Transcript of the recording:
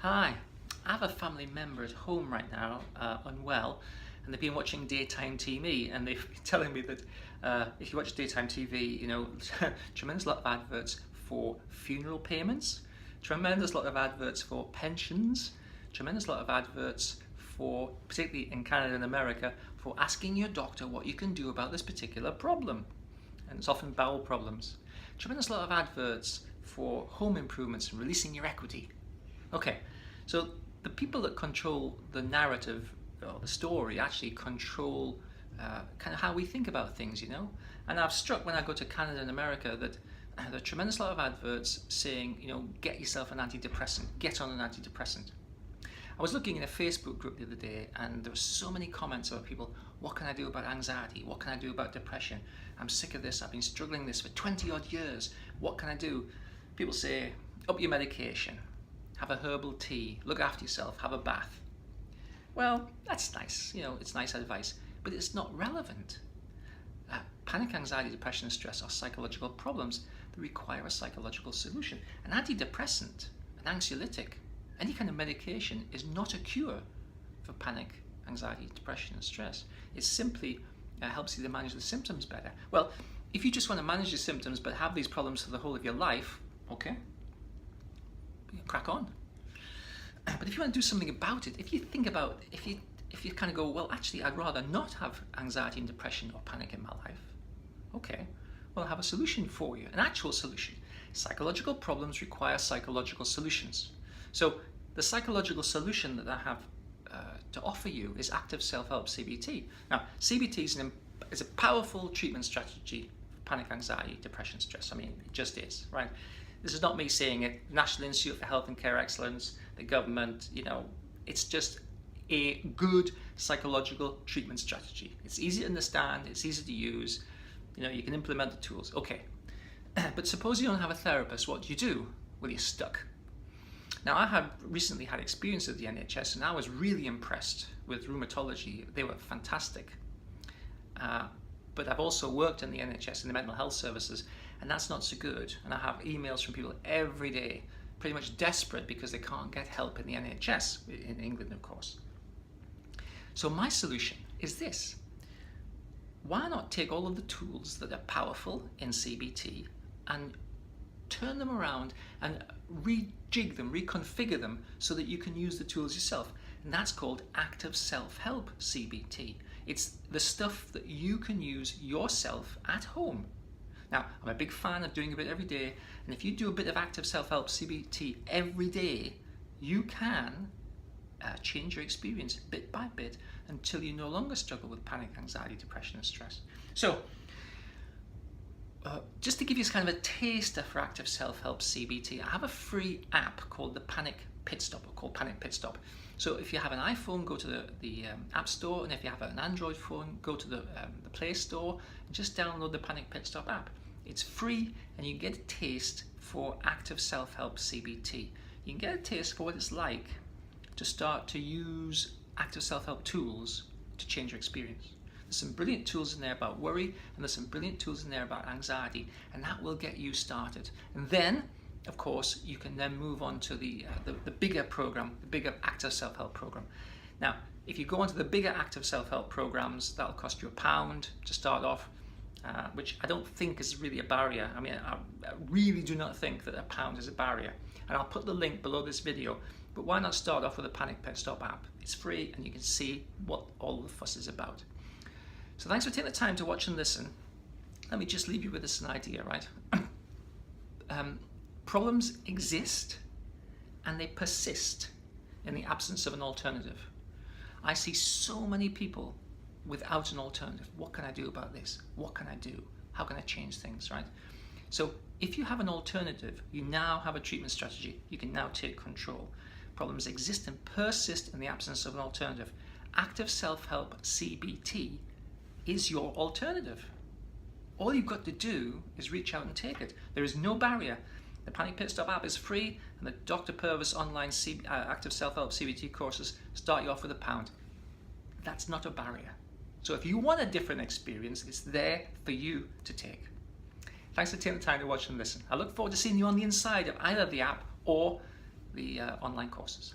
Hi, I have a family member at home right now, unwell, and they've been watching daytime TV, and they've been telling me that if you watch daytime TV, tremendous lot of adverts for funeral payments, tremendous lot of adverts for pensions, tremendous lot of adverts for, particularly in Canada and America, for asking your doctor what you can do about this particular problem. And it's often bowel problems. Tremendous lot of adverts for home improvements and releasing your equity. Okay, so the people that control the narrative or the story actually control kind of how we think about things, And I've struck when I go to Canada and America that there are a tremendous lot of adverts saying, get yourself an antidepressant, get on an antidepressant. I was looking in a Facebook group the other day, and there were so many comments about people, what can I do about anxiety? What can I do about depression? I'm sick of this, I've been struggling this for 20 odd years. What can I do? People say, up your medication, have a herbal tea, look after yourself, have a bath. Well, that's nice, it's nice advice, but it's not relevant. Panic, anxiety, depression, and stress are psychological problems that require a psychological solution. An antidepressant, an anxiolytic, any kind of medication is not a cure for panic, anxiety, depression, and stress. It simply helps you to manage the symptoms better. Well, if you just want to manage your symptoms but have these problems for the whole of your life, okay, crack on. But if you want to do something about it, if you think about, if you kind of go, well, actually, I'd rather not have anxiety and depression or panic in my life. Okay, well, I have a solution for you, an actual solution. Psychological problems require psychological solutions. So the psychological solution that I have to offer you is Active Self Help CBT. Now, CBT is a powerful treatment strategy for panic, anxiety, depression, stress. I mean, it just is, right? This is not me saying it. National Institute for Health and Care Excellence, the government, it's just a good psychological treatment strategy. It's easy to understand, it's easy to use, you can implement the tools. Okay, but suppose you don't have a therapist, what do? Well, you're stuck. Now, I have recently had experience at the NHS, and I was really impressed with rheumatology. They were fantastic. But I've also worked in the NHS in the mental health services, and that's not so good. And I have emails from people every day, pretty much desperate because they can't get help in the NHS, in England, of course. So my solution is this. Why not take all of the tools that are powerful in CBT and turn them around and rejig them, reconfigure them so that you can use the tools yourself. And that's called Active Self Help CBT. It's the stuff that you can use yourself at home. Now, I'm a big fan of doing a bit every day, and if you do a bit of Active Self Help CBT every day, you can change your experience bit by bit until you no longer struggle with panic, anxiety, depression, and stress. So, just to give you kind of a taster for Active Self Help CBT, I have a free app called the Panic Pit Stop, or called Panic Pit Stop. So if you have an iPhone, go to the App Store, and if you have an Android phone, go to the Play Store and just download the Panic Pit Stop app. It's free, and you get a taste for Active Self Help CBT. You can get a taste for what it's like to start to use Active Self Help tools to change your experience. There's some brilliant tools in there about worry, and there's some brilliant tools in there about anxiety, and that will get you started. And then, of course, you can then move on to the bigger program, the bigger Active Self Help program. Now, if you go onto the bigger Active Self Help programs, that'll cost you £1 to start off, which I don't think is really a barrier. I mean, I really do not think that £1 is a barrier. And I'll put the link below this video, but why not start off with a Panic Pit Stop app? It's free, and you can see what all the fuss is about. So thanks for taking the time to watch and listen. Let me just leave you with this idea, right? Problems exist, and they persist in the absence of an alternative. I see so many people without an alternative. What can I do about this? What can I do? How can I change things, right? So if you have an alternative, you now have a treatment strategy. You can now take control. Problems exist and persist in the absence of an alternative. Active Self Help CBT is your alternative. All you've got to do is reach out and take it. There is no barrier. The Panic Pit Stop app is free, and the Dr. Purvis online Active Self Help CBT courses start you off with £1. That's not a barrier. So if you want a different experience, it's there for you to take. Thanks for taking the time to watch and listen. I look forward to seeing you on the inside of either the app or the online courses.